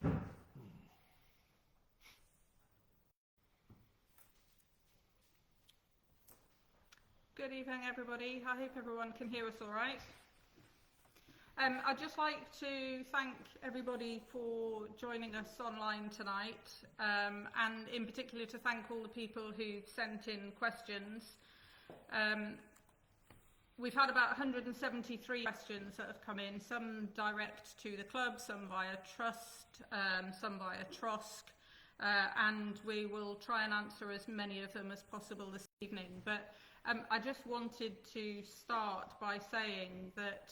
Good evening, everybody. I hope everyone can hear us all right. I'd just like to thank everybody for joining us online tonight, and in particular to thank all the people who've sent in questions. We've had about 173 questions that have come in, some direct to the club, some via Trust, some via TROSC, and we will try and answer as many of them as possible this evening. But I just wanted to start by saying that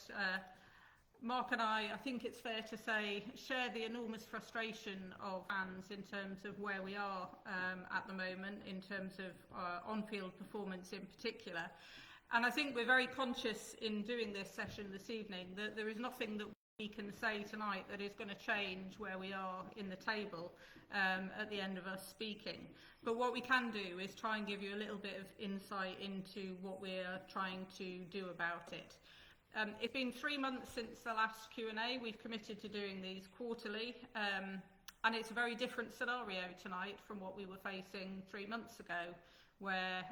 Mark and I think it's fair to say, share the enormous frustration of fans in terms of where we are at the moment, in terms of on-field performance in particular. And I think we're very conscious in doing this session this evening that there is nothing that we can say tonight that is going to change where we are in the table at the end of us speaking. But what we can do is try and give you a little bit of insight into what we're trying to do about it. It's been 3 months since the last Q&A. We've committed to doing these quarterly, and it's a very different scenario tonight from what we were facing 3 months ago, where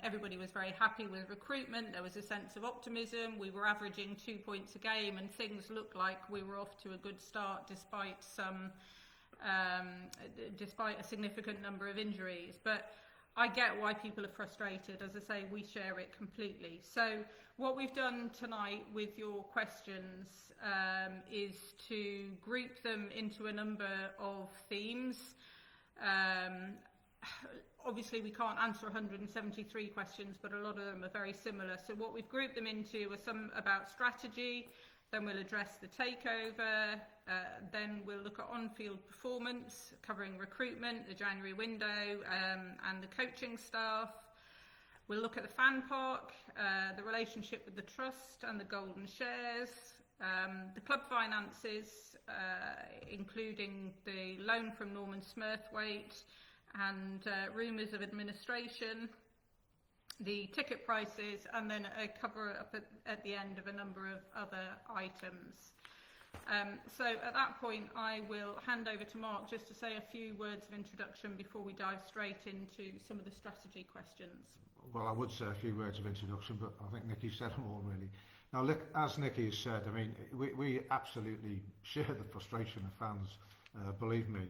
everybody was very happy with recruitment. There was a sense of optimism. We were averaging 2 points a game, and things looked like we were off to a good start despite a significant number of injuries. But I get why people are frustrated. As I say, we share it completely. So what we've done tonight with your questions is to group them into a number of themes. Obviously, we can't answer 173 questions, but a lot of them are very similar. So what we've grouped them into are some about strategy, then we'll address the takeover, then we'll look at on-field performance, covering recruitment, the January window, and the coaching staff. We'll look at the fan park, the relationship with the trust and the golden shares, the club finances, including the loan from 𝗬𝗢𝗨𝗥𝗧, and rumours of administration, the ticket prices, and then a cover up at the end of a number of other items. So at that point I will hand over to Mark just to say a few words of introduction before we dive straight into some of the strategy questions. Well, I would say a few words of introduction, but I think Nicky said them all really. Now look, as Nicky has said, I mean, we absolutely share the frustration of fans, believe me.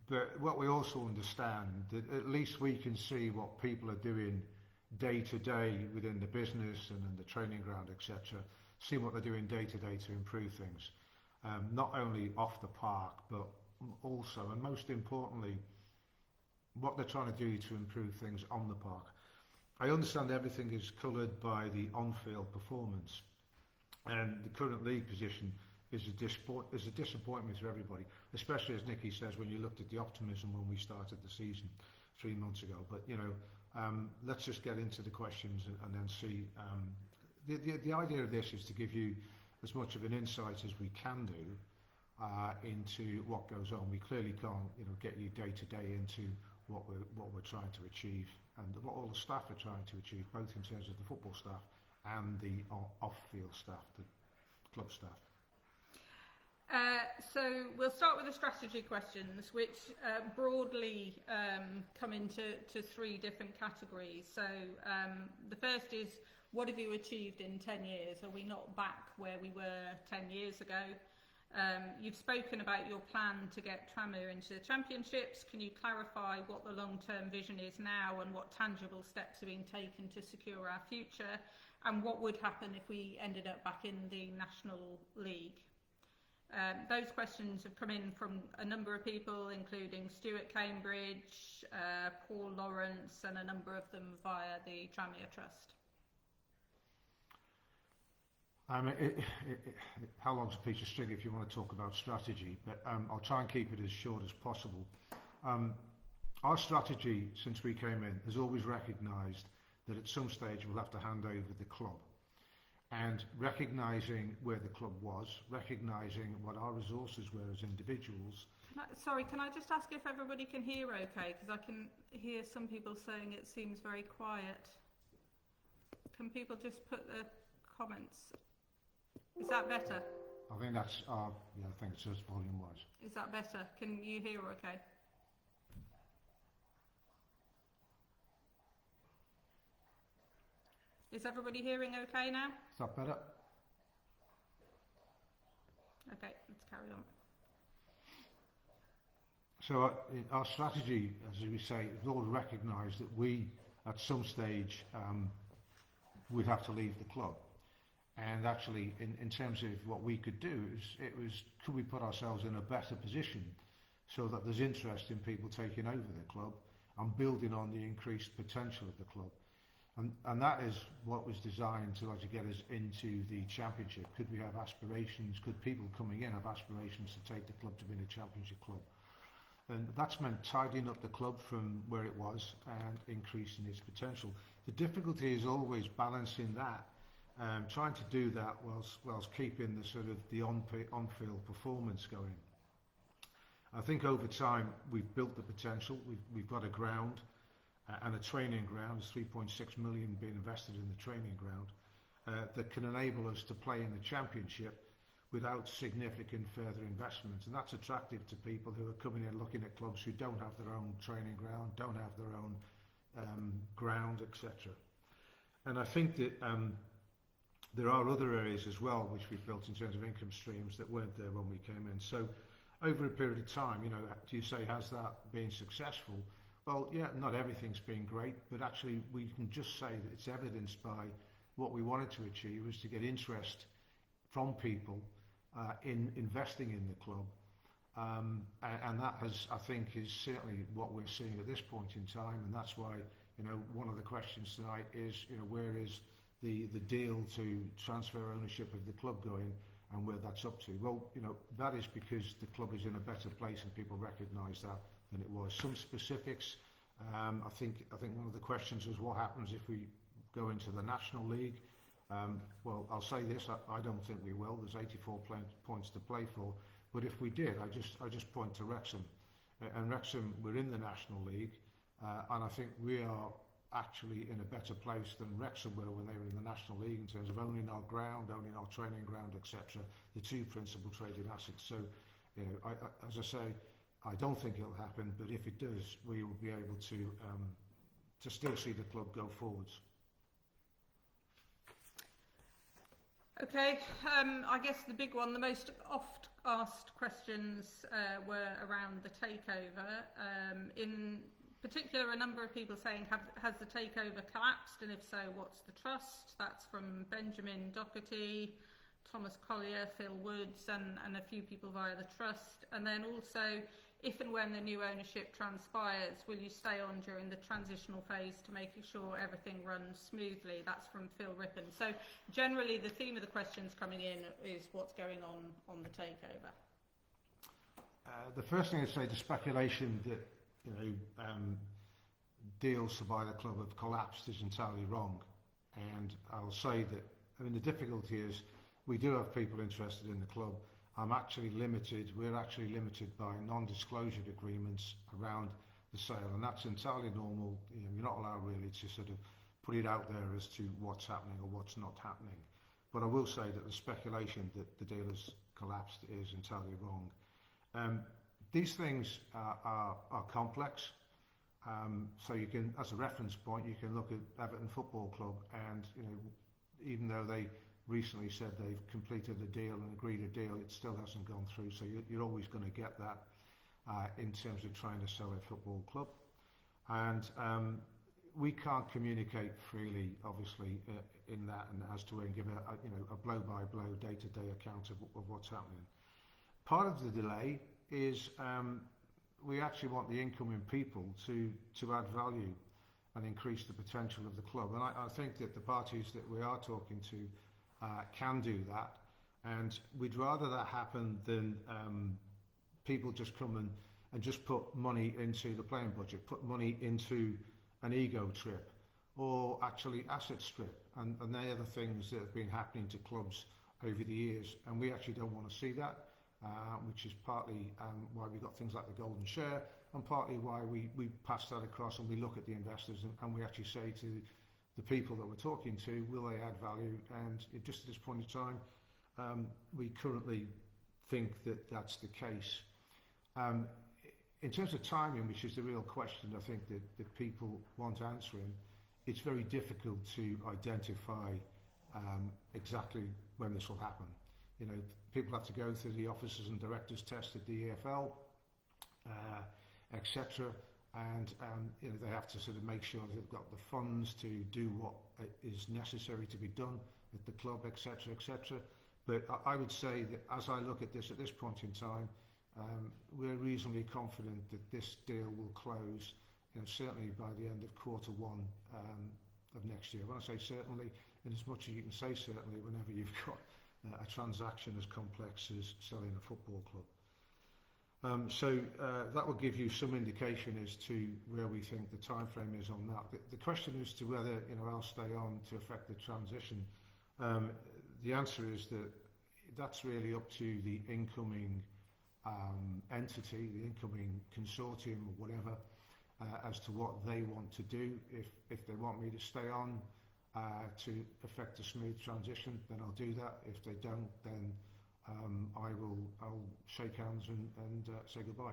But what we also understand, that at least we can see what people are doing day to day within the business and in the training ground, etc. See what they're doing day to day to improve things, not only off the park, but also, and most importantly, what they're trying to do to improve things on the park. I understand everything is coloured by the on-field performance, and the current league position is a disappointment to everybody, especially as Nicky says, when you looked at the optimism when we started the season 3 months ago. But you know, let's just get into the questions and then see. The idea of this is to give you as much of an insight as we can do into what goes on. We clearly can't, you know, get you day to day into what we're trying to achieve and what all the staff are trying to achieve, both in terms of the football staff and the off-field staff, the club staff. So we'll start with the strategy questions, which broadly come into 3 different categories. So the first is, what have you achieved in 10 years? Are we not back where we were 10 years ago? You've spoken about your plan to get Tranmere into the championships. Can you clarify what the long-term vision is now and what tangible steps are being taken to secure our future? And what would happen if we ended up back in the National League? Those questions have come in from a number of people, including Stuart Cambridge, Paul Lawrence, and a number of them via the Tranmere Trust. How long's a piece of string if you want to talk about strategy, but I'll try and keep it as short as possible. Our strategy since we came in has always recognised that at some stage we'll have to hand over the club, and recognising where the club was, recognising what our resources were as individuals. Sorry, can I just ask if everybody can hear okay? Because I can hear some people saying it seems very quiet. Can people just put the comments? Is that better? I think that's our, I think it's just volume-wise. Is that better? Can you hear okay? Is everybody hearing okay now? Is that better? Okay, let's carry on. So our strategy, as we say, is all recognise that we, at some stage, would have to leave the club. And actually, in terms of what we could do, could we put ourselves in a better position so that there's interest in people taking over the club and building on the increased potential of the club. And that is what was designed to actually get us into the championship. Could we have aspirations? Could people coming in have aspirations to take the club to being a championship club? And that's meant tidying up the club from where it was and increasing its potential. The difficulty is always balancing that, trying to do that whilst keeping the sort of the on-field performance going. I think over time we've built the potential. We've got a ground and a training ground. There's 3.6 million being invested in the training ground that can enable us to play in the championship without significant further investment, and that's attractive to people who are coming in looking at clubs who don't have their own training ground, don't have their own ground, etc. And I think that there are other areas as well which we've built in terms of income streams that weren't there when we came in. So over a period of time, do you say, has that been successful? Well, yeah, not everything's been great, but actually we can just say that it's evidenced by what we wanted to achieve was to get interest from people in investing in the club, and that I think is certainly what we're seeing at this point in time, and that's why one of the questions tonight is where is the deal to transfer ownership of the club going and where that's up to. Well, that is because the club is in a better place and people recognise that than it was. Some specifics, I think one of the questions was what happens if we go into the National League. Well, I'll say this, I don't think we will. There's 84 points to play for, but if we did, I just point to Wrexham. And Wrexham, we're in the National League, and I think we are actually in a better place than Wrexham were when they were in the National League in terms of owning our ground, owning our training ground, etc. The two principal trading assets. So, as I say, I don't think it'll happen, but if it does, we will be able to still see the club go forwards. Okay, I guess the big one, the most oft asked questions were around the takeover. In particular, a number of people saying, has the takeover collapsed, and if so, what's the trust? That's from Benjamin Doherty, Thomas Collier, Phil Woods, and a few people via the trust. And then also, if and when the new ownership transpires, will you stay on during the transitional phase to making sure everything runs smoothly? That's from Phil Rippon. So generally the theme of the questions coming in is what's going on the takeover. The first thing I'd say, the speculation that deals to buy the club have collapsed is entirely wrong. And I'll say that, the difficulty is we do have people interested in the club. we're actually limited by non-disclosure agreements around the sale, and that's entirely normal. You're not allowed really to sort of put it out there as to what's happening or what's not happening. But I will say that the speculation that the deal has collapsed is entirely wrong. These things are complex. So you can, as a reference point, you can look at Everton Football Club, and even though they recently said they've completed a deal and agreed a deal, it still hasn't gone through. So you're always going to get that in terms of trying to sell a football club. And we can't communicate freely, obviously, in that, and as to give a blow-by-blow, day-to-day account of what's happening. Part of the delay is we actually want the incoming people to add value and increase the potential of the club. And I think that the parties that we are talking to can do that. And we'd rather that happen than people just come and just put money into the playing budget, put money into an ego trip, or actually asset strip. And they are the things that have been happening to clubs over the years. And we actually don't want to see that. Which is partly why we got things like the golden share, and partly why we pass that across and we look at the investors and we actually say to the people that we're talking to, will they add value? And just at this point in time, we currently think that that's the case. In terms of timing, which is the real question I think that people want answering, it's very difficult to identify exactly when this will happen. You know, people have to go through the officers and directors test at the EFL, etc. And you know, they have to sort of make sure they've got the funds to do what is necessary to be done at the club, etc., etc. But I would say that as I look at this point in time, we're reasonably confident that this deal will close, you know, certainly by the end of Q1 of next year. When I say certainly, in as much as you can say certainly whenever you've got a transaction as complex as selling a football club. So that will give you some indication as to where we think the time frame is on that. The question as to whether, you know, I'll stay on to affect the transition, the answer is that that's really up to the incoming entity, the incoming consortium or whatever, as to what they want to do. If they want me to stay on to effect a smooth transition, then I'll do that. If they don't, then I'll shake hands and say goodbye.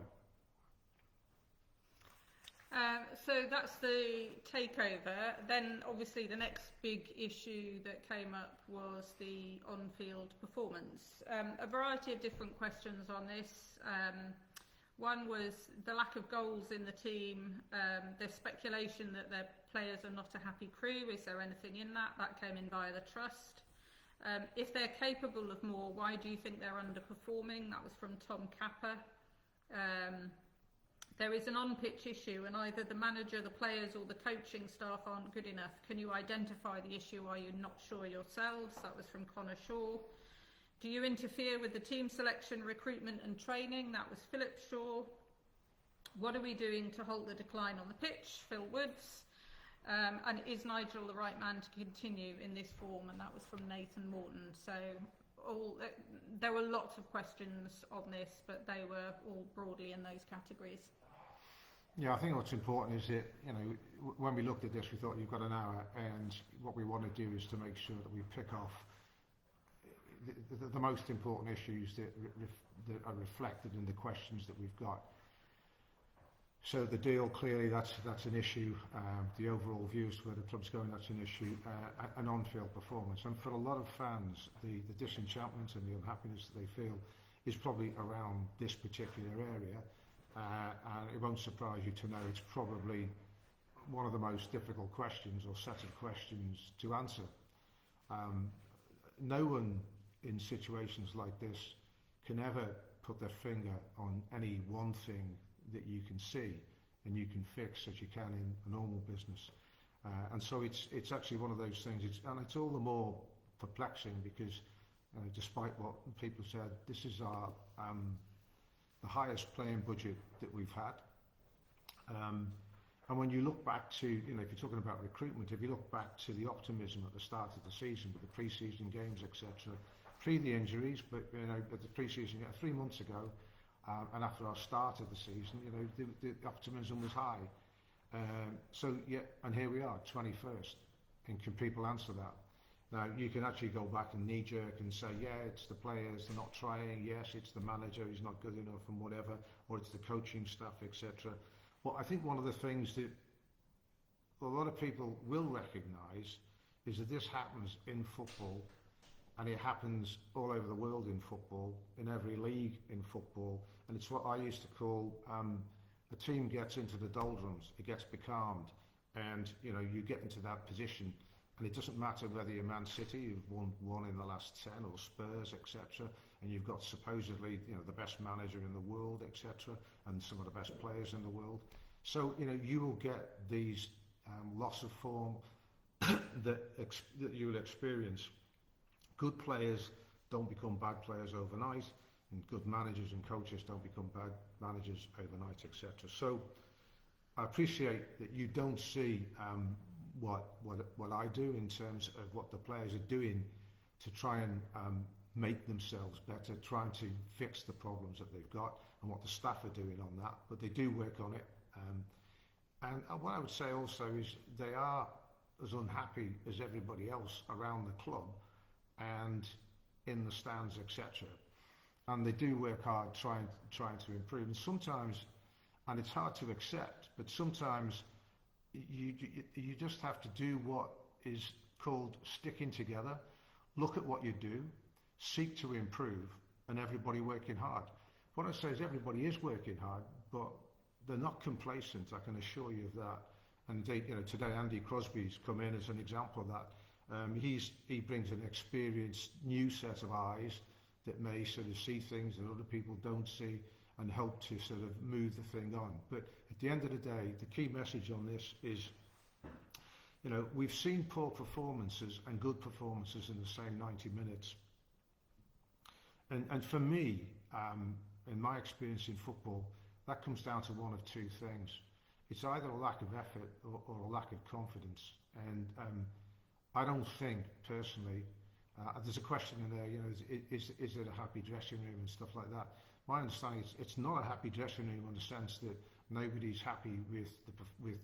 So that's the takeover. Then obviously the next big issue that came up was the on-field performance. A variety of different questions on this. One was the lack of goals in the team. There's speculation that their players are not a happy crew. Is there anything in that? That came in via the trust. If they're capable of more, why do you think they're underperforming? That was from Tom Capper. There is an on-pitch issue and either the manager, the players or the coaching staff aren't good enough. Can you identify the issue? Are you not sure yourselves? That was from Connor Shaw. Do you interfere with the team selection, recruitment and training? That was Philip Shaw. What are we doing to halt the decline on the pitch? Phil Woods. And is Nigel the right man to continue in this form? And that was from Nathan Morton. So there were lots of questions on this, but they were all broadly in those categories. Yeah, I think what's important is that, you know, when we looked at this, we thought you've got an hour, and what we want to do is to make sure that we pick off the most important issues that are reflected in the questions that we've got. So the deal, clearly that's an issue. The overall view as to where the club's going, that's an issue. An on-field performance, and for a lot of fans, the disenchantment and the unhappiness that they feel is probably around this particular area. And it won't surprise you to know it's probably one of the most difficult questions or set of questions to answer. No one in situations like this can ever put their finger on any one thing that you can see and you can fix as you can in a normal business. And so it's actually one of those things, and it's all the more perplexing because despite what people said, this is our the highest playing budget that we've had. And when you look back to, you know, if you're talking about recruitment, if you look back to the optimism at the start of the season with the pre-season games, etc., pre the injuries, but you know, at the pre-season 3 months ago, and after our start of the season, you know, the optimism was high. So yeah, and here we are, 21st, and can people answer that? Now you can actually go back and knee-jerk and say, yeah, it's the players, they're not trying. Yes, it's the manager, he's not good enough, and whatever, or it's the coaching staff, etc. Well, I think one of the things that a lot of people will recognise is that this happens in football, and it happens all over the world in football, in every league in football, and it's what I used to call a team gets into the doldrums, it gets becalmed, and you know, you get into that position, and it doesn't matter whether you're Man City, you've won one in the last 10, or Spurs, etc., and you've got supposedly, you know, the best manager in the world, etc., and some of the best players in the world. So you know, you will get these loss of form that you will experience. Good players don't become bad players overnight, and good managers and coaches don't become bad managers overnight, etc. So I appreciate that you don't see what I do in terms of what the players are doing to try and make themselves better, trying to fix the problems that they've got, and what the staff are doing on that, but they do work on it. And what I would say also is they are as unhappy as everybody else around the club, and in the stands, etc. And they do work hard trying to improve. And sometimes, and it's hard to accept, but sometimes you just have to do what is called sticking together, look at what you do, seek to improve, and everybody working hard. What I say is everybody is working hard, but they're not complacent, I can assure you of that. And today Andy Crosby's come in as an example of that. He brings an experienced new set of eyes that may sort of see things that other people don't see and help to sort of move the thing on. But at the end of the day, the key message on this is, we've seen poor performances and good performances in the same 90 minutes. And for me, in my experience in football, that comes down to one of two things. It's either a lack of effort or a lack of confidence. And I don't think, personally, there's a question in there, is it a happy dressing room and stuff like that? My understanding is it's not a happy dressing room in the sense that nobody's happy with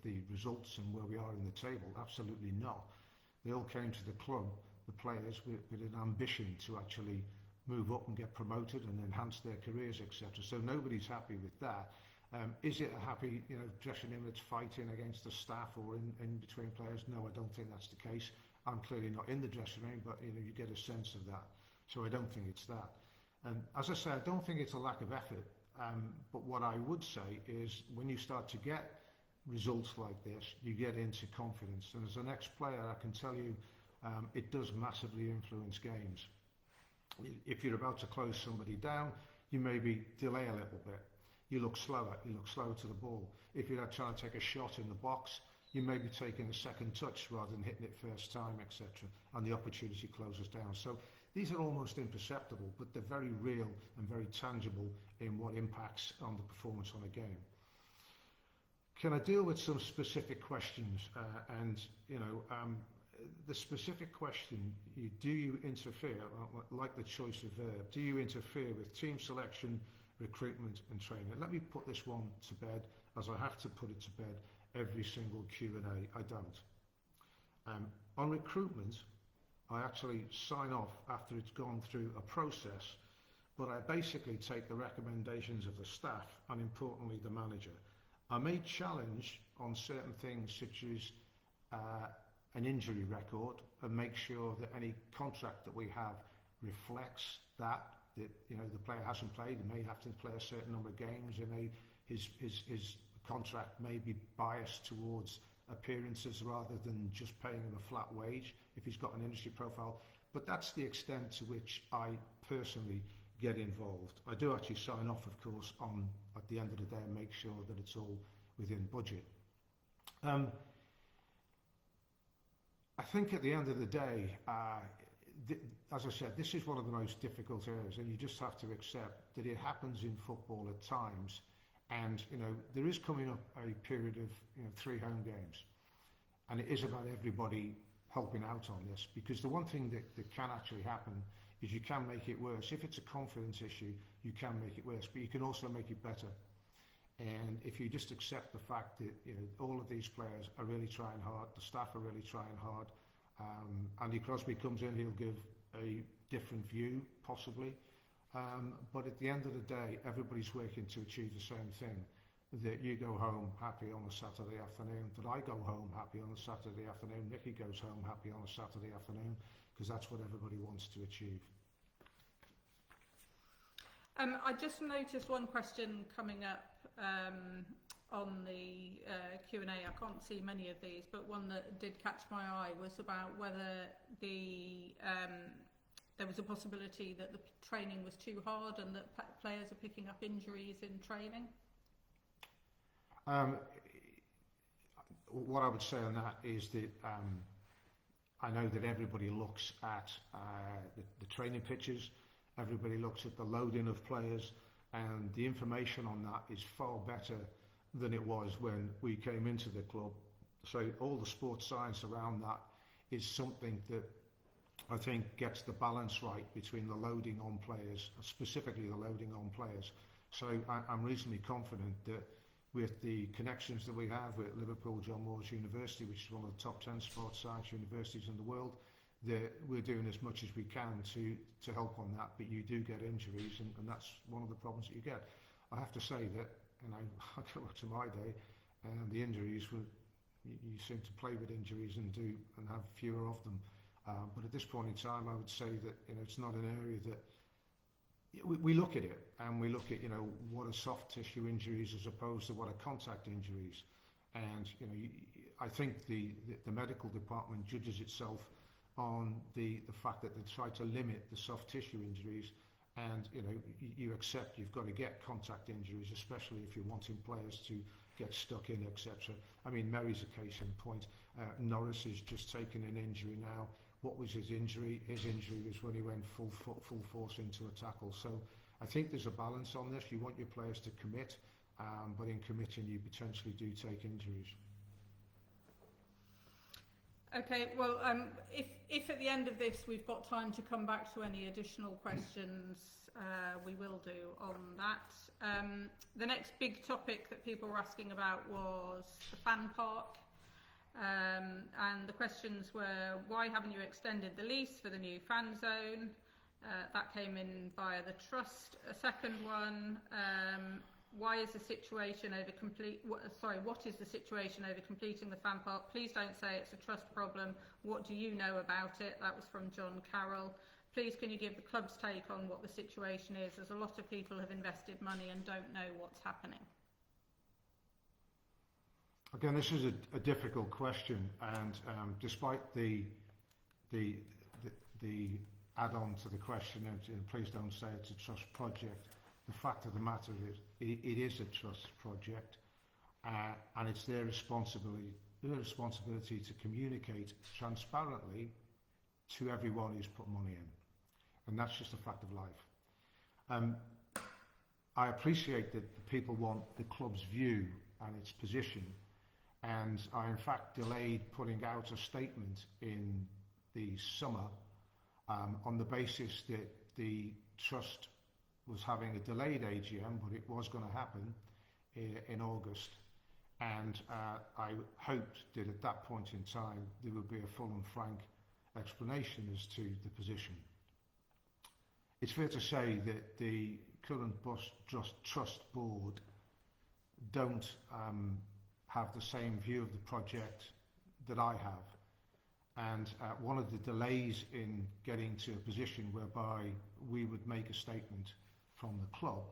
the results and where we are in the table. Absolutely not. They all came to the club, the players, with an ambition to actually move up and get promoted and enhance their careers, etc. So nobody's happy with that. Is it a happy, dressing room that's fighting against the staff or in between players? No, I don't think that's the case. I'm clearly not in the dressing room, but you get a sense of that. So I don't think it's that. And as I say, I don't think it's a lack of effort. But what I would say is when you start to get results like this, you get into confidence. And as an ex-player, I can tell you, it does massively influence games. If you're about to close somebody down, you maybe delay a little bit. You look slower to the ball. If you're trying to take a shot in the box, you may be taking a second touch rather than hitting it first time, etc. And the opportunity closes down. So these are almost imperceptible, but they're very real and very tangible in what impacts on the performance on a game. Can I deal with some specific questions? The specific question, do you interfere, like the choice of verb, do you interfere with team selection, recruitment and training? Let me put this one to bed, as I have to put it to bed every single Q&A. I don't. On recruitment, I actually sign off after it's gone through a process, but I basically take the recommendations of the staff and importantly the manager. I may challenge on certain things such as an injury record and make sure that any contract that we have reflects that the player hasn't played. He may have to play a certain number of games, and his contract may be biased towards appearances rather than just paying him a flat wage if he's got an industry profile. But that's the extent to which I personally get involved. I do actually sign off, of course, at the end of the day and make sure that it's all within budget. I think at the end of the day, as I said, this is one of the most difficult areas, and you just have to accept that it happens in football at times. And there is coming up a period of 3 home games, and it is about everybody helping out on this, because the one thing that can actually happen is you can make it worse. If it's a confidence issue, you can make it worse, but you can also make it better. And if you just accept the fact that all of these players are really trying hard, the staff are really trying hard. Andy Crosby comes in, he'll give a different view, possibly. But at the end of the day, everybody's working to achieve the same thing. That you go home happy on a Saturday afternoon, that I go home happy on a Saturday afternoon, Nicky goes home happy on a Saturday afternoon, because that's what everybody wants to achieve. I just noticed one question coming up on the Q&A. I can't see many of these, but one that did catch my eye was about whether there was a possibility that the training was too hard and that players are picking up injuries in training. What I would say on that is that I know that everybody looks at the training pitches, everybody looks at the loading of players, and the information on that is far better than it was when we came into the club. So all the sports science around that is something that I think gets the balance right between the loading on players, specifically the loading on players. So I'm reasonably confident that with the connections that we have with Liverpool John Moores University, which is one of the top 10 sports science universities in the world, that we're doing as much as we can to help on that, but you do get injuries, and that's one of the problems that you get. I have to say that, I go back to my day, and the injuries were, you seem to play with injuries and have fewer of them. But at this point in time, I would say that it's not an area that we look at it, and we look at what are soft tissue injuries as opposed to what are contact injuries. And I think the medical department judges itself on the fact that they try to limit the soft tissue injuries, and you accept you've got to get contact injuries, especially if you're wanting players to get stuck in, etc. I mean, Mary's a case in point. Norris has just taken an injury now. What was his injury? His injury was when he went full force into a tackle. So I think there's a balance on this. You want your players to commit, but in committing you potentially do take injuries. Okay, well, if at the end of this we've got time to come back to any additional questions, we will do on that. The next big topic that people were asking about was the fan park. And the questions were, why haven't you extended the lease for the new fan zone? That came in via the trust. A second one, what is the situation over completing the fan park? Please don't say it's a trust problem. What do you know about it? That was from John Carroll. Please can you give the club's take on what the situation is, as a lot of people have invested money and don't know what's happening. Again, this is a difficult question, and despite the add-on to the question, and please don't say it's a trust project, the fact of the matter is it is a trust project, and it's their responsibility to communicate transparently to everyone who's put money in, and that's just a fact of life. I appreciate that people want the club's view and its position, and I in fact delayed putting out a statement in the summer on the basis that the trust was having a delayed AGM, but it was going to happen in August, and I hoped that at that point in time there would be a full and frank explanation as to the position. It's fair to say that the current trust board don't have the same view of the project that I have, and one of the delays in getting to a position whereby we would make a statement from the club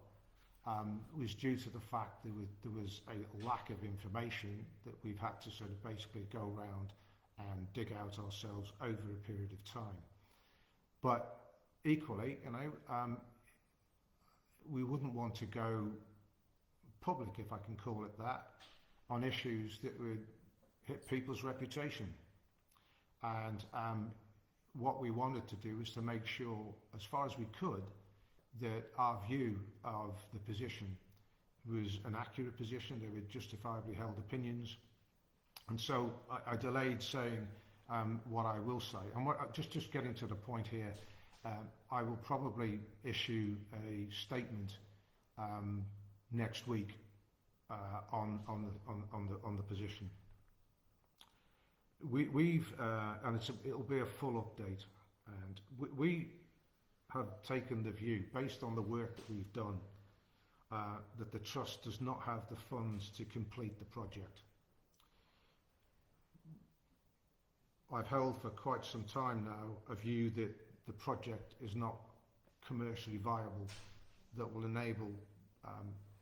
was due to the fact that there was a lack of information that we've had to sort of basically go around and dig out ourselves over a period of time. But equally, we wouldn't want to go public, if I can call it that, on issues that would hit people's reputation. And what we wanted to do was to make sure, as far as we could, that our view of the position was an accurate position. They were justifiably held opinions. And so I delayed saying what I will say. And just getting to the point here, I will probably issue a statement next week on the position. And it'll be a full update, and we have taken the view, based on the work that we've done, that the trust does not have the funds to complete the project. I've held for quite some time now a view that the project is not commercially viable, that will enable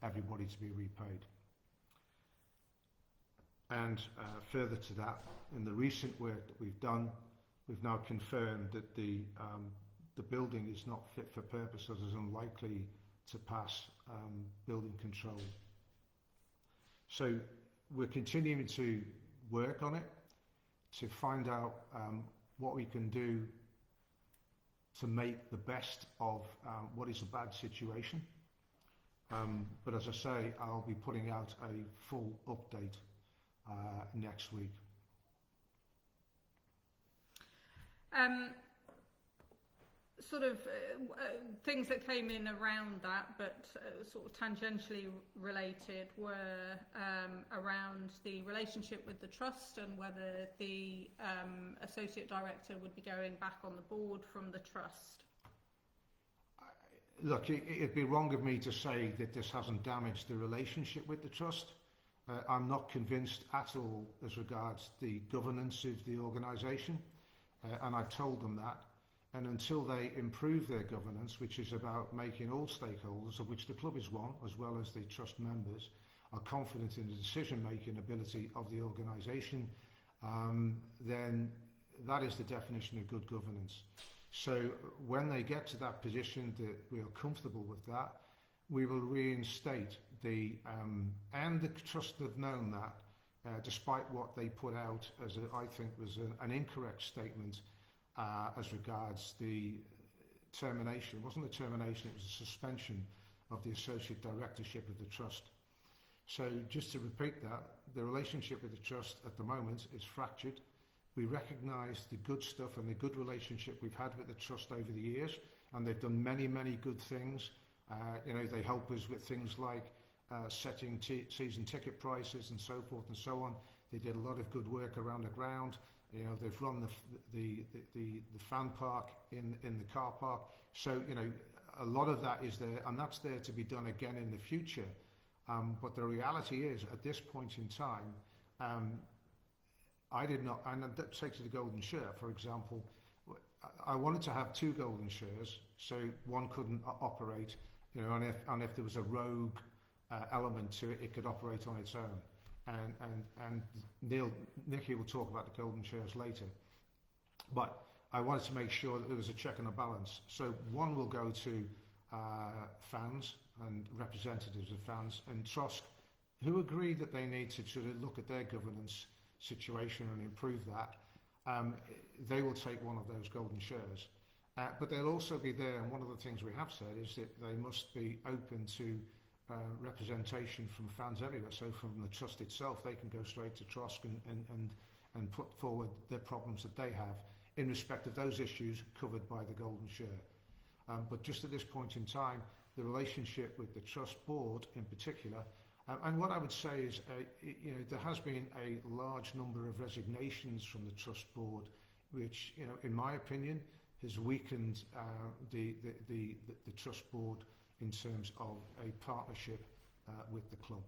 everybody to be repaid. And further to that, in the recent work that we've done, we've now confirmed that the building is not fit for purpose, as is unlikely to pass building control. So we're continuing to work on it to find out what we can do to make the best of what is a bad situation. But as I say, I'll be putting out a full update next week. sort of things that came in around that, but sort of tangentially related, were around the relationship with the trust and whether the associate director would be going back on the board from the trust. Look, it'd be wrong of me to say that this hasn't damaged the relationship with the trust. I'm not convinced at all as regards the governance of the organisation, and I've told them that. And until they improve their governance, which is about making all stakeholders, of which the club is one, as well as the trust members, are confident in the decision-making ability of the organisation, then that is the definition of good governance. So when they get to that position that we are comfortable with that, we will reinstate and the trust have known that, despite what they put out as I think was an incorrect statement as regards the termination. It wasn't a termination, it was a suspension of the associate directorship of the trust. So just to repeat that, the relationship with the trust at the moment is fractured. We recognise the good stuff and the good relationship we've had with the trust over the years, and they've done many, many good things. They help us with things like setting season ticket prices and so forth and so on. They did a lot of good work around the ground. They've run the fan park in the car park. So, a lot of that is there, and that's there to be done again in the future. But the reality is, at this point in time, I did not, and that takes the golden share, for example. I wanted to have 2 golden shares, so one couldn't operate, and if there was a rogue element to it, it could operate on its own. And Nicky will talk about the golden shares later. But I wanted to make sure that there was a check and a balance. So one will go to fans and representatives of fans and TROSC, who agree that they need to sort of look at their governance situation and improve that. They will take one of those golden shares. But they'll also be there, and one of the things we have said is that they must be open to representation from fans everywhere. So from the trust itself, they can go straight to TROSC and put forward their problems that they have in respect of those issues covered by the golden share. But just at this point in time, the relationship with the trust board in particular, and what I would say is, there has been a large number of resignations from the trust board, which, in my opinion, has weakened the trust board in terms of a partnership with the club.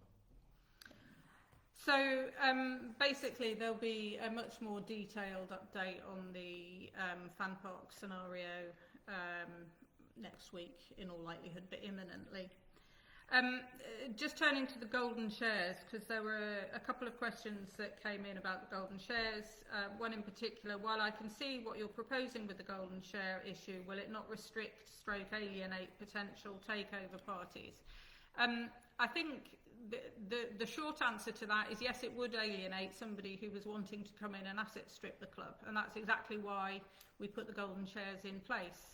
So basically there'll be a much more detailed update on the fan park scenario next week, in all likelihood, but imminently. Just turning to the golden shares, because there were a couple of questions that came in about the golden shares. One in particular: while I can see what you're proposing with the golden share issue, will it not restrict / alienate potential takeover parties? I think the short answer to that is yes, it would alienate somebody who was wanting to come in and asset strip the club, and that's exactly why we put the golden shares in place.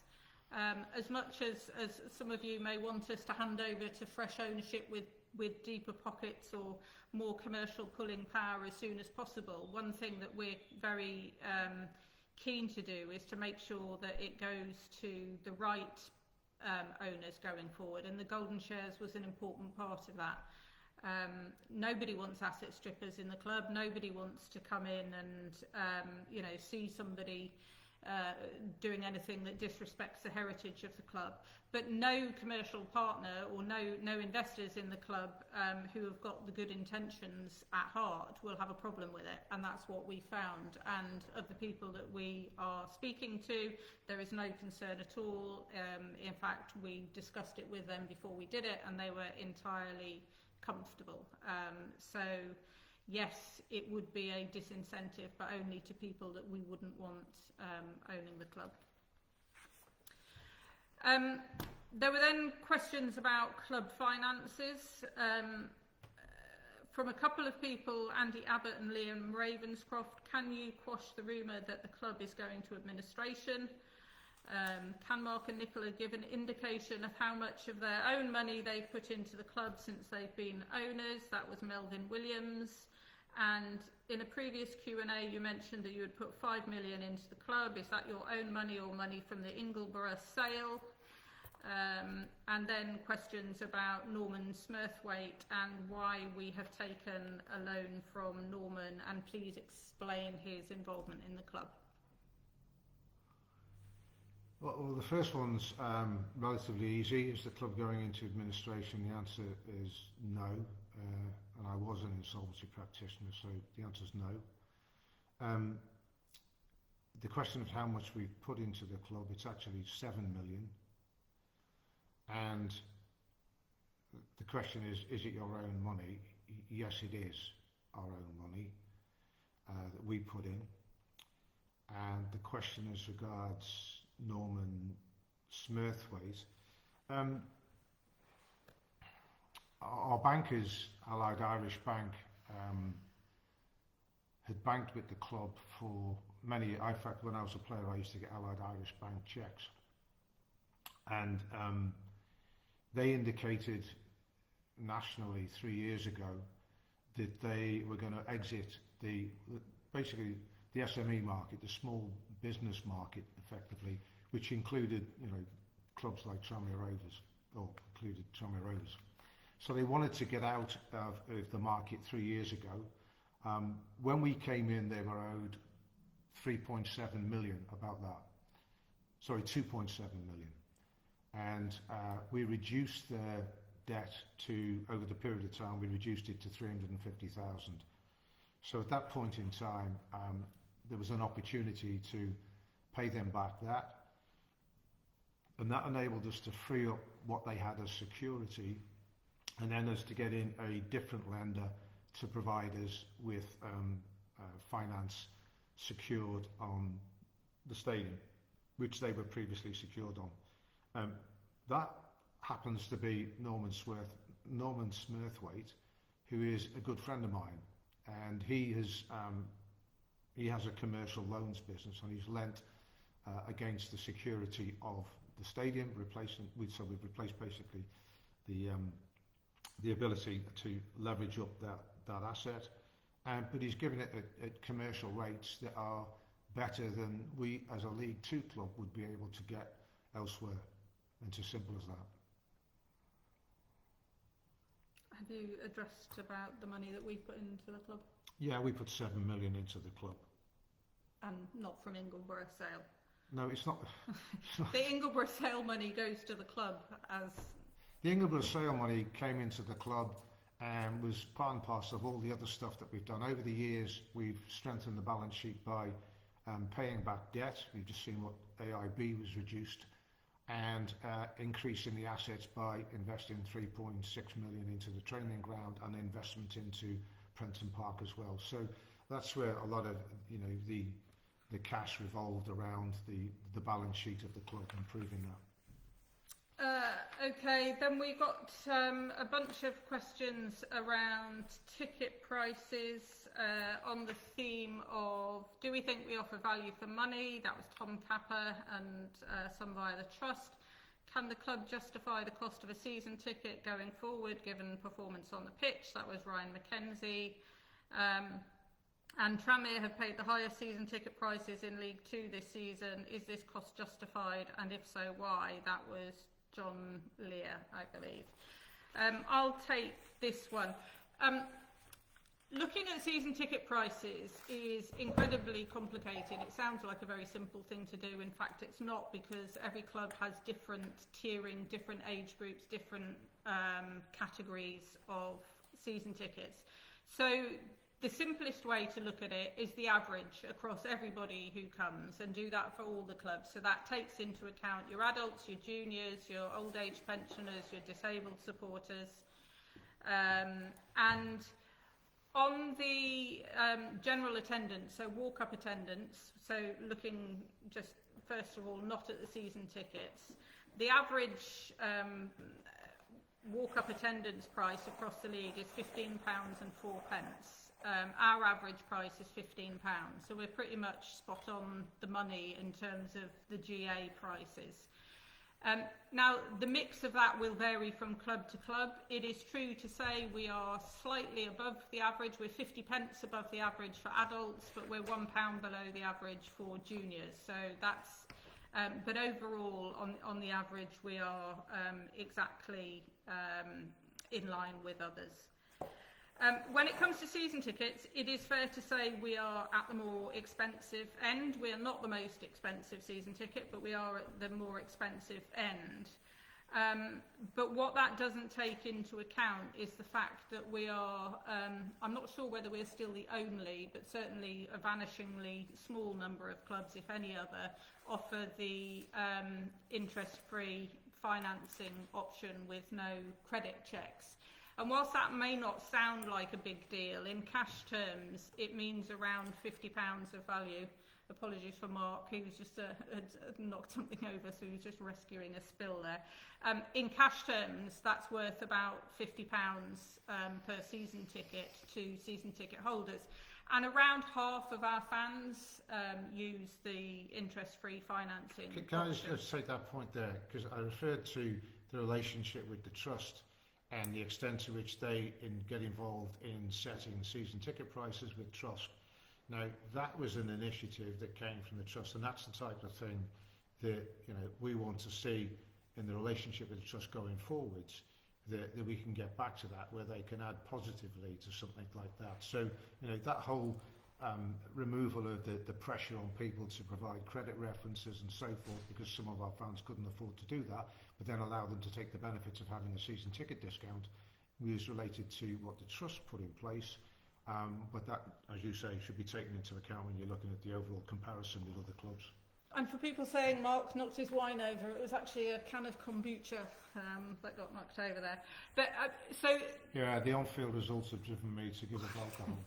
As much as some of you may want us to hand over to fresh ownership with deeper pockets or more commercial pulling power as soon as possible, one thing that we're very keen to do is to make sure that it goes to the right owners going forward, and the golden shares was an important part of that. Nobody wants asset strippers in the club. Nobody wants to come in and see somebody doing anything that disrespects the heritage of the club. But no commercial partner or no investors in the club who have got the good intentions at heart will have a problem with it, and that's what we found. And of the people that we are speaking to, there is no concern at all. In fact, we discussed it with them before we did it, and they were entirely comfortable. So yes, it would be a disincentive, but only to people that we wouldn't want owning the club. There were then questions about club finances. From a couple of people, Andy Abbott and Liam Ravenscroft: can you quash the rumour that the club is going to administration? Can Mark and Nicola give an indication of how much of their own money they've put into the club since they've been owners? That was Melvin Williams. And in a previous Q&A, you mentioned that you would put 5 million into the club. Is that your own money or money from the 𝗦𝗢𝗪𝗧 sale? And then questions about 𝗦𝗧𝗔𝗬 and why we have taken a loan from Norman, and please explain his involvement in the club. Well, the first one's relatively easy. Is the club going into administration? The answer is no. And I was an insolvency practitioner, so the answer is no. The question of how much we've put into the club, it's actually 7 million. And the question is it your own money? Yes, it is our own money that we put in. And the question as regards 𝗦𝗧𝗔𝗬, our bankers, Allied Irish Bank, had banked with the club for many years. In fact, when I was a player, I used to get Allied Irish Bank checks. And they indicated nationally 3 years ago that they were going to exit basically the SME market, the small business market, effectively, which included, clubs like Tranmere Rovers, or included Tranmere Rovers. So they wanted to get out of the market 3 years ago. When we came in, they were owed 3.7 million, about that. Sorry, 2.7 million. And we reduced their debt over the period of time, we reduced it to 350,000. So at that point in time, there was an opportunity to pay them back that. And that enabled us to free up what they had as security, and then us to get in a different lender to provide us with finance secured on the stadium, which they were previously secured on. That happens to be 𝗦𝗧𝗔𝗬, who is a good friend of mine, and he has a commercial loans business, and he's lent against the security of the stadium, so we've replaced basically the ability to leverage up that asset, but he's given it at commercial rates that are better than we as a League Two club would be able to get elsewhere. It's as simple as that. Have you addressed about the money that we put into the club? Yeah, we put 7 million into the club. And not from 𝗦𝗢𝗪𝗧 sale? No, it's not. The 𝗦𝗦𝗪𝗧 sale money goes to the club as... The 𝗦𝗦𝗪𝗧 sale money came into the club and was part and parcel of all the other stuff that we've done. Over the years, we've strengthened the balance sheet by paying back debt. We've just seen what AIB was reduced, and increasing the assets by investing 3.6 million into the training ground and investment into Prenton Park as well. So that's where a lot of the cash revolved around the balance sheet of the club, improving that. Okay, then we got a bunch of questions around ticket prices on the theme of, do we think we offer value for money? That was Tom Capper and some via the trust. Can the club justify the cost of a season ticket going forward given performance on the pitch? That was Ryan McKenzie. And Tranmere have paid the highest season ticket prices in League Two this season. Is this cost justified, and if so, why? That was John Lear, I believe. I'll take this one. Looking at season ticket prices is incredibly complicated. It sounds like a very simple thing to do. In fact, it's not, because every club has different tiering, different age groups, different categories of season tickets. So the simplest way to look at it is the average across everybody who comes, and do that for all the clubs. So that takes into account your adults, your juniors, your old age pensioners, your disabled supporters. And on the general attendance, so walk-up attendance, so looking just first of all not at the season tickets, the average walk-up attendance price across the league is £15.04. Our average price is £15, so we're pretty much spot on the money in terms of the GA prices. Now, the mix of that will vary from club to club. It is true to say we are slightly above the average. We're 50p above the average for adults, but we're £1 below the average for juniors. So that's, but overall, on the average, we are exactly in line with others. When it comes to season tickets, it is fair to say we are at the more expensive end. We are not the most expensive season ticket, but we are at the more expensive end. But what that doesn't take into account is the fact that we are, I'm not sure whether we're still the only, but certainly a vanishingly small number of clubs, if any other, offer the interest-free financing option with no credit checks. And whilst that may not sound like a big deal, in cash terms, it means around £50 of value. Apologies for Mark, he was just had knocked something over, so he was just rescuing a spill there. In cash terms, that's worth about £50 per season ticket to season ticket holders. And around half of our fans use the interest-free financing. Can I just take that point there? Because I referred to the relationship with the Trust and the extent to which they get involved in setting season ticket prices with Trust. Now, that was an initiative that came from the Trust, and that's the type of thing that we want to see in the relationship with the Trust going forwards, that we can get back to that, where they can add positively to something like that. So, that whole removal of the pressure on people to provide credit references and so forth, because some of our fans couldn't afford to do that, but then allow them to take the benefits of having a season ticket discount, was related to what the Trust put in place. But that, as you say, should be taken into account when you're looking at the overall comparison with other clubs. And for people saying Mark knocked his wine over, it was actually a can of kombucha that got knocked over there. But so yeah, the on-field results have driven me to give up alcohol.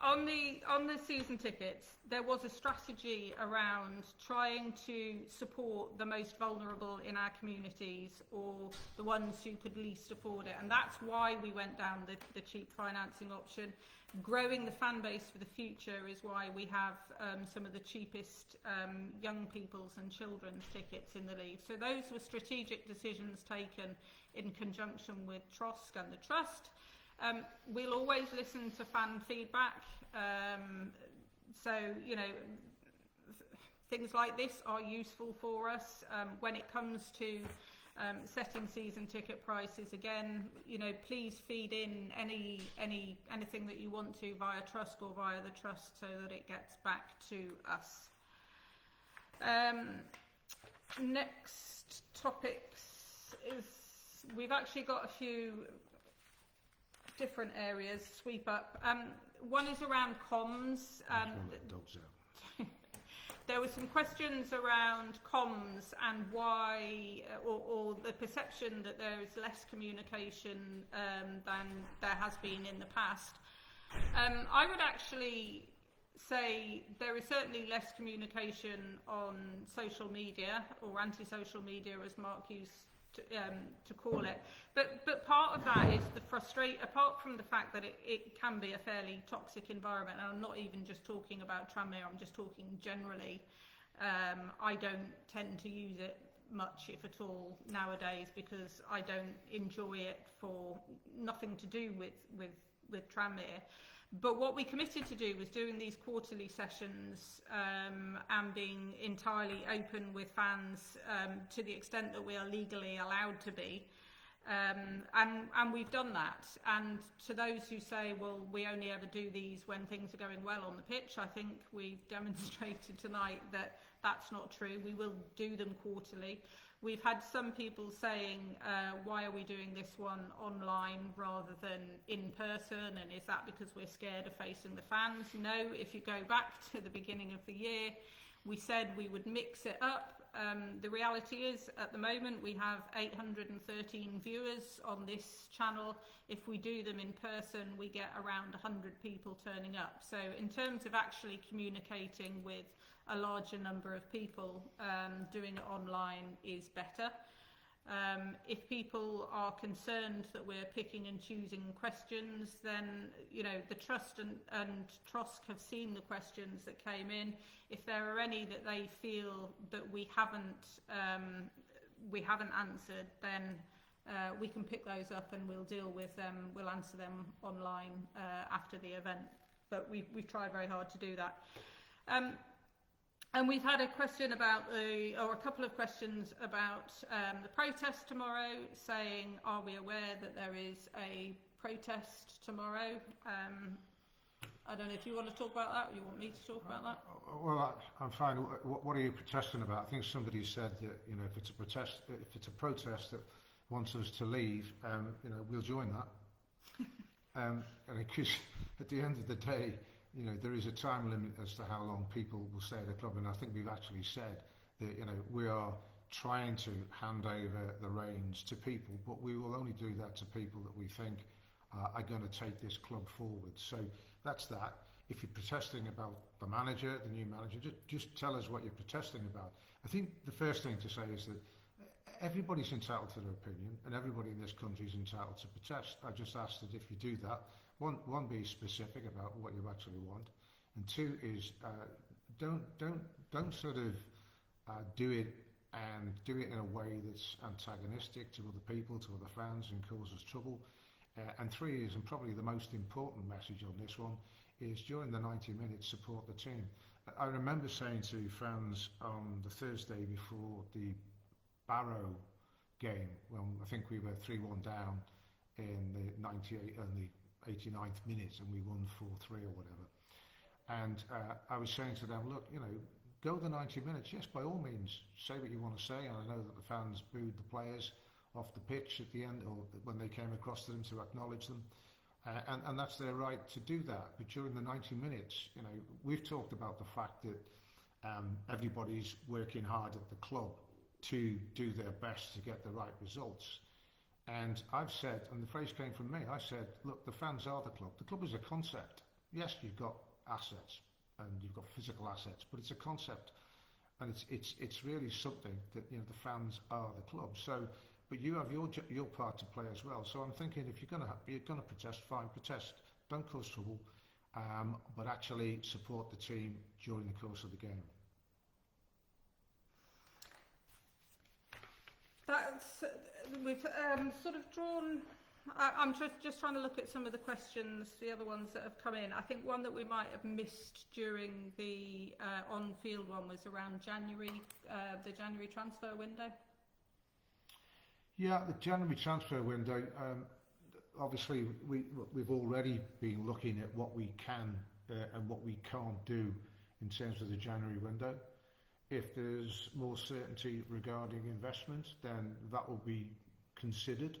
On the season tickets, there was a strategy around trying to support the most vulnerable in our communities, or the ones who could least afford it, and that's why we went down the cheap financing option. Growing the fan base for the future is why we have some of the cheapest young people's and children's tickets in the league. So those were strategic decisions taken in conjunction with TROSC and the Trust. We'll always listen to fan feedback, so things like this are useful for us. When it comes to setting season ticket prices, again, please feed in anything that you want to via TRUST or via the Trust, so that it gets back to us. Next topics is, we've actually got a few different areas, sweep up. One is around comms. There were some questions around comms and why, or the perception that there is less communication than there has been in the past. I would actually say there is certainly less communication on social media, or anti-social media as Mark used to call it, but part of that is apart from the fact that it can be a fairly toxic environment, and I'm not even just talking about Tranmere, I'm just talking generally. I don't tend to use it much, if at all, nowadays, because I don't enjoy it for nothing to do with Tranmere. But what we committed to do was doing these quarterly sessions and being entirely open with fans to the extent that we are legally allowed to be. And we've done that. And to those who say, well, we only ever do these when things are going well on the pitch, I think we've demonstrated tonight that that's not true. We will do them quarterly. We've had some people saying, why are we doing this one online rather than in person? And is that because we're scared of facing the fans? No, if you go back to the beginning of the year, we said we would mix it up. The reality is, at the moment, we have 813 viewers on this channel. If we do them in person, we get around 100 people turning up. So in terms of actually communicating with a larger number of people, doing it online is better. If people are concerned that we're picking and choosing questions, then the Trust and TROSC have seen the questions that came in. If there are any that they feel that we haven't we haven't answered, then we can pick those up and we'll deal with them. We'll answer them online after the event. But we've tried very hard to do that. And we've had a question about or a couple of questions about the protest tomorrow, saying, are we aware that there is a protest tomorrow? I don't know if you want to talk about that, or you want me to talk about that? Well, I'm fine. What are you protesting about? I think somebody said that, you know, if it's a protest that wants us to leave, you know, we'll join that. And because at the end of the day, you know, there is a time limit as to how long people will stay at the club, and I think we've actually said that, you know, we are trying to hand over the reins to people, but we will only do that to people that we think are going to take this club forward. So that's that. If you're protesting about the manager, the new manager, just tell us what you're protesting about. I think the first thing to say is that everybody's entitled to their opinion, and everybody in this country is entitled to protest. I just ask that if you do that, one, be specific about what you actually want, and two is don't sort of do it in a way that's antagonistic to other people, to other fans, and causes trouble. And three is, and probably the most important message on this one, is during the 90 minutes, support the team. I remember saying to fans on the Thursday before the Barrow game, when I think we were 3-1 down in the 98 and the 89th minute, and we won 4-3 or whatever. And I was saying to them, look, you know, go the 90 minutes. Yes, by all means, say what you want to say. And I know that the fans booed the players off the pitch at the end, or when they came across to them to acknowledge them. And that's their right to do that. But during the 90 minutes, you know, we've talked about the fact that everybody's working hard at the club to do their best to get the right results. And I've said, and the phrase came from me, I said, look, the fans are the club. The club is a concept. Yes, you've got assets and you've got physical assets, but it's a concept. And it's really something that, you know, the fans are the club. So, but you have your part to play as well. So I'm thinking, if you're gonna protest, fine, protest. Don't cause trouble, but actually support the team during the course of the game. That's, we've sort of drawn, I'm just trying to look at some of the questions, the other ones that have come in. I think one that we might have missed during the on-field one was around January, the January transfer window. Yeah, the January transfer window, obviously we've already been looking at what we can and what we can't do in terms of the January window. If there's more certainty regarding investment, then that will be considered.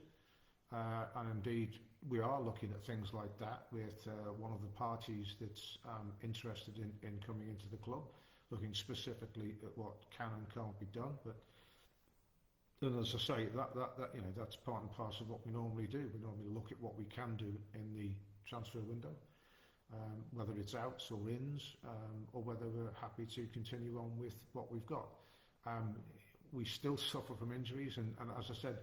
And indeed, we are looking at things like that with one of the parties that's interested in coming into the club, looking specifically at what can and can't be done. But then, as I say, that you know, that's part and parcel of what we normally do. We normally look at what we can do in the transfer window. Whether it's outs or ins, or whether we're happy to continue on with what we've got. We still suffer from injuries, and as I said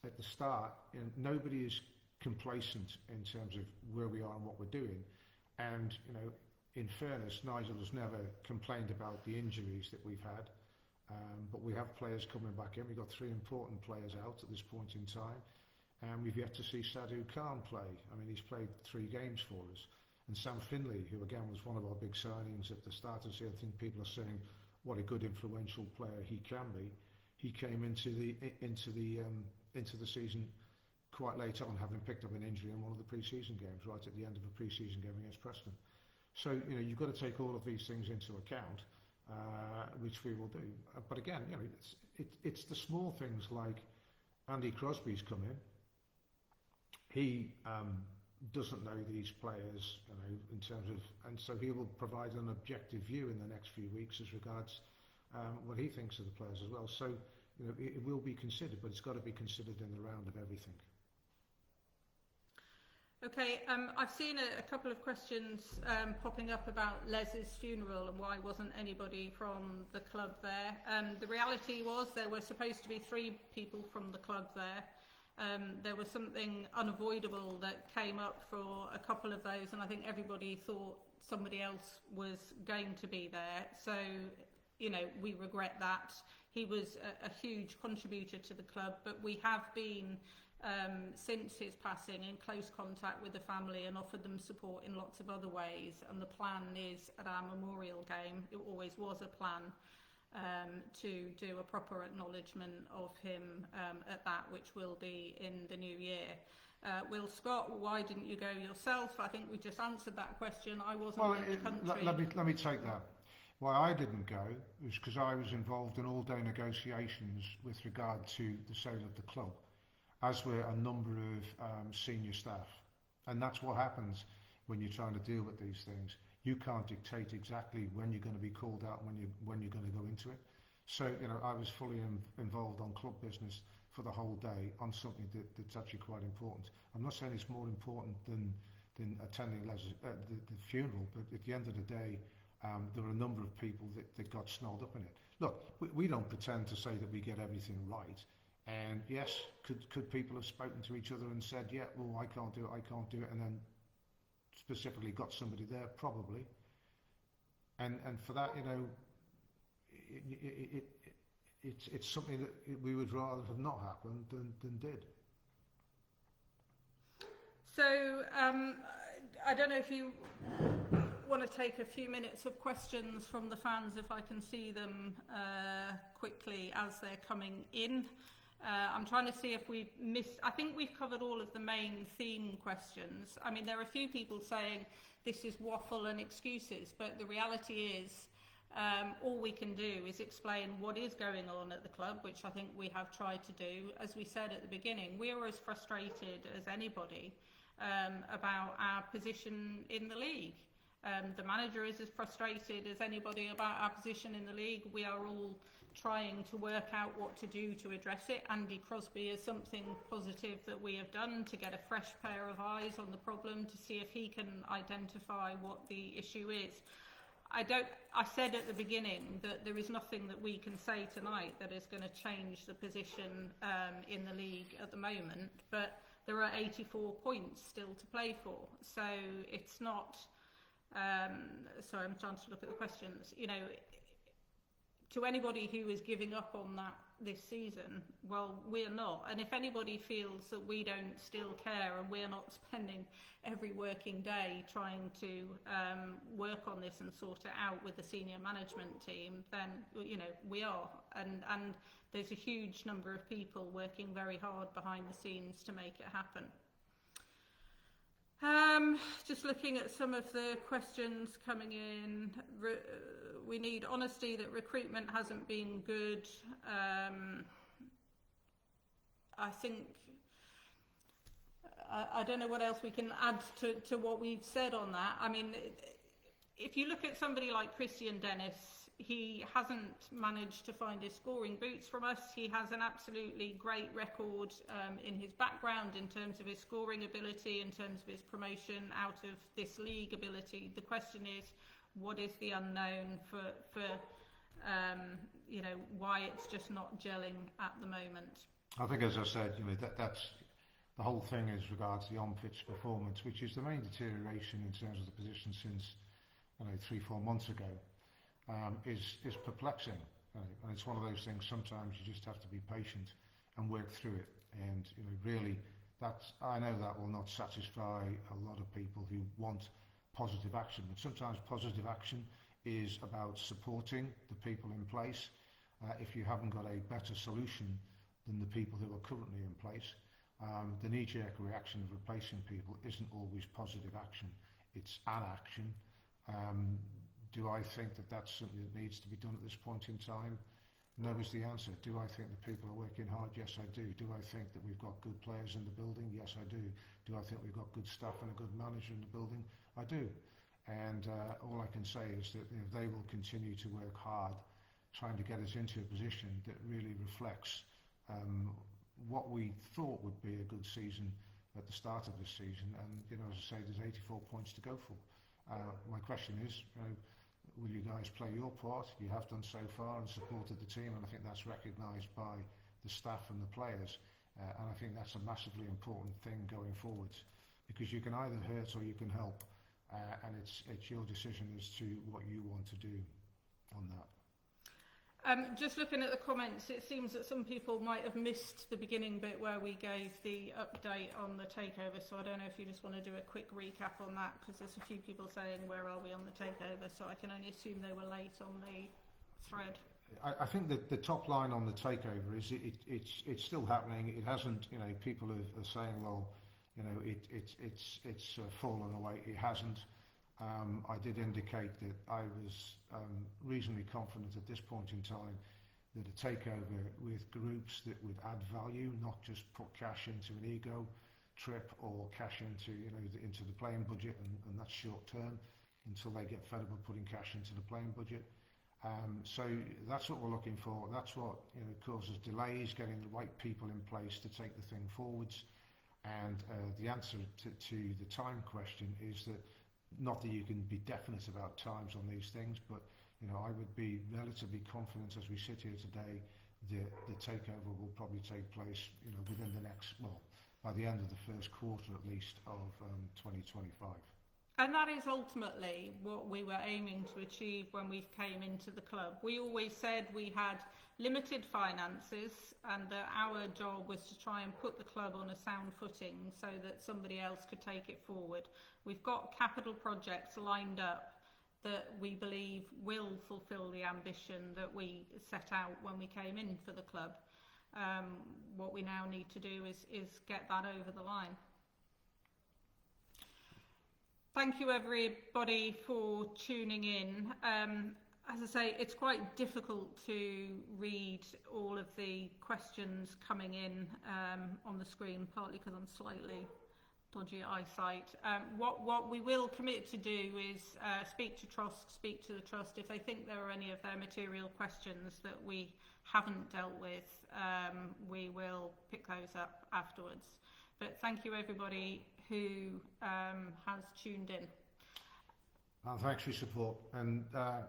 at the start, you know, nobody is complacent in terms of where we are and what we're doing. And, you know, in fairness, Nigel has never complained about the injuries that we've had, but we have players coming back in. We've got 3 important players out at this point in time, and we've yet to see 𝗬𝗢𝗡𝗥 play. I mean, he's played 3 games for us. And Sam Finley, who again was one of our big signings at the start of the season, I think people are saying what a good influential player he can be. He came into the season quite late on, having picked up an injury in one of the pre-season games, right at the end of a pre-season game against Preston. So, you know, you've got to take all of these things into account, which we will do. But again, you know, it's the small things like Andy Crosby's come in. He doesn't know these players, you know, in terms of, and so he will provide an objective view in the next few weeks as regards what he thinks of the players as well. So, you know, it will be considered, but it's got to be considered in the round of everything. Okay, I've seen a couple of questions popping up about Les's funeral and why wasn't anybody from the club there. The reality was there were supposed to be 3 people from the club there. There was something unavoidable that came up for a couple of those, and I think everybody thought somebody else was going to be there. So we regret that. He was a huge contributor to the club, but we have been, since his passing, in close contact with the family and offered them support in lots of other ways. And the plan is, at our memorial game, it always was a plan, to do a proper acknowledgement of him at that, which will be in the new year. Will Scott, why didn't you go yourself? I think we just answered that question. I wasn't in the country. Let me take that. Why I didn't go was because I was involved in all-day negotiations with regard to the sale of the club, as were a number of senior staff. And that's what happens when you're trying to deal with these things. You can't dictate exactly when you're going to be called out, when you're going to go into it. So, I was fully involved on club business for the whole day on something that's actually quite important. I'm not saying it's more important than attending the funeral, but at the end of the day, there were a number of people that got snarled up in it. Look, we don't pretend to say that we get everything right. And yes, could people have spoken to each other and said, yeah, well, I can't do it, and then specifically got somebody there? Probably. And for that, it's something that we would rather have not happened than did. So I don't know if you want to take a few minutes of questions from the fans, if I can see them quickly as they're coming in. I'm trying to see if we've missed. I think we've covered all of the main theme questions. I mean, there are a few people saying this is waffle and excuses, but the reality is all we can do is explain what is going on at the club, which I think we have tried to do. As we said at the beginning, we are as frustrated as anybody about our position in the league. The manager is as frustrated as anybody about our position in the league. We are all trying to work out what to do to address it. Andy Crosby is something positive that we have done to get a fresh pair of eyes on the problem, to see if he can identify what the issue is. I said at the beginning that there is nothing that we can say tonight that is going to change the position in the league at the moment, but there are 84 points still to play for. So it's not, sorry, I'm trying to look at the questions, to anybody who is giving up on that this season, well, we're not. And if anybody feels that we don't still care and we're not spending every working day trying to work on this and sort it out with the senior management team, then, we are. And there's a huge number of people working very hard behind the scenes to make it happen. Just looking at some of the questions coming in, we need honesty that recruitment hasn't been good. I think, I don't know what else we can add to what we've said on that. I mean, if you look at somebody like Christian Dennis, he hasn't managed to find his scoring boots from us. He has an absolutely great record in his background in terms of his scoring ability, in terms of his promotion out of this league ability. The question is, what is the unknown for why it's just not gelling at the moment? I think, as I said, that's the whole thing as regards the on-pitch performance, which is the main deterioration in terms of the position since 3-4 months ago. Is perplexing, and it's one of those things. Sometimes you just have to be patient and work through it. And really, I know that will not satisfy a lot of people who want positive action. But sometimes positive action is about supporting the people in place. If you haven't got a better solution than the people who are currently in place, the knee-jerk reaction of replacing people isn't always positive action. It's an action. Do I think that that's something that needs to be done at this point in time? No is the answer. Do I think that people are working hard? Yes, I do. Do I think that we've got good players in the building? Yes, I do. Do I think we've got good staff and a good manager in the building? I do. And all I can say is that they will continue to work hard trying to get us into a position that really reflects what we thought would be a good season at the start of this season. And, as I say, there's 84 points to go for. My question is, will you guys play your part? You have done so far and supported the team, and I think that's recognised by the staff and the players. And I think that's a massively important thing going forwards, because you can either hurt or you can help, and it's your decision as to what you want to do on that. Just looking at the comments, it seems that some people might have missed the beginning bit where we gave the update on the takeover, so I don't know if you just want to do a quick recap on that, because there's a few people saying, where are we on the takeover, so I can only assume they were late on the thread. I think that the top line on the takeover is it's still happening. It hasn't, you know, people are saying, well, you know, it's fallen away. It hasn't. I did indicate that I was reasonably confident at this point in time that a takeover with groups that would add value, not just put cash into an ego trip or cash into, you know, into the playing budget, and that's short term until they get fed up of putting cash into the playing budget. So that's what we're looking for. That's what, you know, causes delays, getting the right people in place to take the thing forwards. And the answer to the time question is that, not that you can be definite about times on these things, but, you know, I would be relatively confident as we sit here today that the takeover will probably take place, you know, within the next, well, by the end of the first quarter at least of 2025. And that is ultimately what we were aiming to achieve when we came into the club. We always said we had limited finances and that our job was to try and put the club on a sound footing so that somebody else could take it forward. We've got capital projects lined up that we believe will fulfil the ambition that we set out when we came in for the club. What we now need to do is get that over the line. Thank you everybody for tuning in. As I say, it's quite difficult to read all of the questions coming in on the screen, partly because I'm slightly dodgy eyesight. What we will commit to do is speak to the Trust. If they think there are any of their material questions that we haven't dealt with, we will pick those up afterwards. But thank you everybody who has tuned in. Thanks for your support, and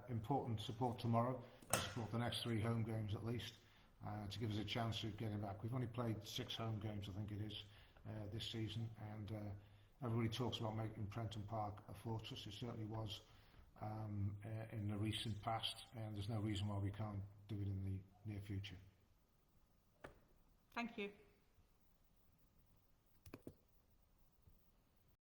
important support tomorrow, support the next 3 home games at least, to give us a chance of getting back. We've only played 6 home games, I think it is, this season, and everybody talks about making Prenton Park a fortress. It certainly was in the recent past, and there's no reason why we can't do it in the near future. Thank you.